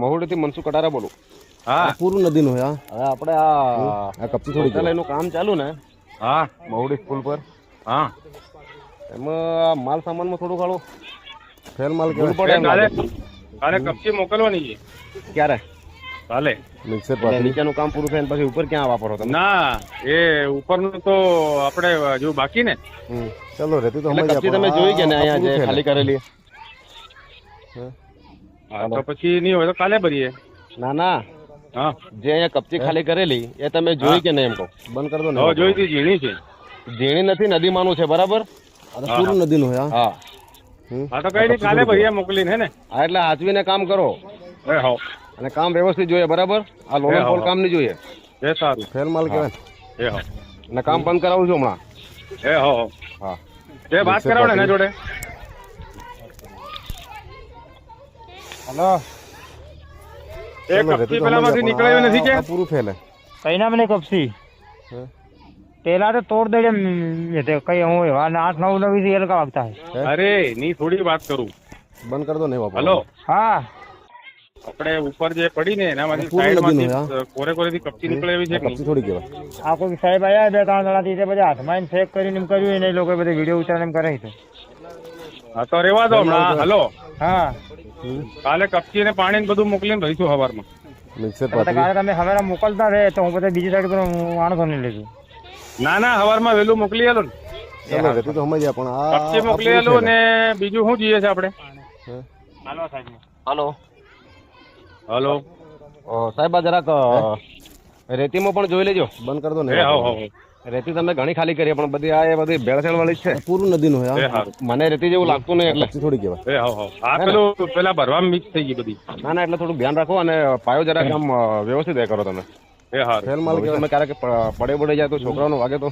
મહુડીથી મનસુખ કટારા બોલું. હા પૂરું નદીનું હે. હવે આપણે આ કપચી થોડી શૌચાલયનું કામ ચાલુ ને હા મહુડી સ્કૂલ પર, હા એમાં માલ સામાનમાં થોડું ઘણું ફેલ માલ ભૂલ કેવાય. પડે એમ કાલે લાગે. કાલે કપચી મોકલવાની છે ક્યારે કાલે. મિક્સર એટલે પાથરી નીચેનું કામ પૂરું થાય ને પછી ઉપર ક્યાં વાપરો તમે? ના એ ઉપરનું તો આપણે હજુ બાકી ને. ચલો રેતી તો એટલે સમજ કપચી તમે જોઈ કે ને અહીંયા જે ખાલી કરેલી? હા તો પછી નહીં હોય તો કાલે ભરીએ. ના ના, હા જે અહીંયા કપચી ખાલી કરેલી એ તમે જોઈ કે નહીં એમ કહું? બંધ કરી દો ને. હવે જોઈ હતી ઝીણી છે. ઝીણી નથી, નદીમાંનું છે બરાબર. આ તો પૂરું નદીનું હે. હા હા તો કઈ નહીં કાલે ભરીએ મોકલીને હે ને. હા, એટલે હાચવીને કામ કરો એ હો અને કામ વ્યવસ્થિત જોઈએ બરાબર. આ લોન પોલ કામ નહીં જોઈએ. એ સારું. ફેલ માલ કેવાય. એ હો અને કામ બંધ કરાવું છું હમણાં. એ હો હા એ વાત કરાવો ને એના જોડે. હલો, એ કપચી પેલામાંથી નીકળાવી નથી કે? આ પૂરું ફેલ હે. કઈ ના મને કપસી પેલા તો તોડ દે કઈ હું એવા 8-9 નવી એલકા વાગતા હે. અરે ની થોડી વાત કરું. બંધ કરી દો ને વાપરો. હલો હા આપણે ઉપર જે પડી ને એનામાંથી પૂરું નદીનું સાઈડમાંથી કોરે કોરેથી કપચી નીકળે એવી છે કે કપચી થોડી કહેવાય. આ કોઈ સાહેબ આયા 2-3 જણાથી તે બધા હાથમાં ચેક કરીને એમ કર્યું એને એ લોકો બધે વિડીયો ઉતારીને એમ કરે છે. હા તો રેવા દો હમણાં. હલો હા કાલે કપચી ને પાણી ને બધું મોકલીને રહીશું સવારમાં. મિક્સર તો પાથરી. કાલે તમે હવે મોકલતા રહે તો હું બધા બીજી સાઈડ પર માણસો નહીં લેજો. ના ના સવારમાં વહેલું મોકલી આલો ને. ચલો રેતી તો સમજ પણ આ કપચી મોકલી આલો ને બીજું શું જોઈએ છે આપણે? હાલો હલો સાહેબ, આ જરાક રેતીમાં પણ જોઈ લેજો. બંધ કરી દો ને. એ હો હો રેતી તમે ઘણી ખાલી કરી પણ બધી આ એ બધી ભેળસેળ વાળી જ છે. પૂરું નદીનું હે. એ હારું. મને રેતી જેવું લાગતું નહીં એટલે. કપચી થોડી કહેવાય. એ હો હો આ પેલું પેલા ભરવામાં મિક્સ થઈ ગઈ બધી. ના ના, એટલે થોડું ધ્યાન રાખો અને પાયો જરાક આમ વ્યવસ્થિત એ કરો તમે. એ હારું. ફેલ માલ તમે ક્યારેક પડે જાય તો છોકરાઓને વાગે તો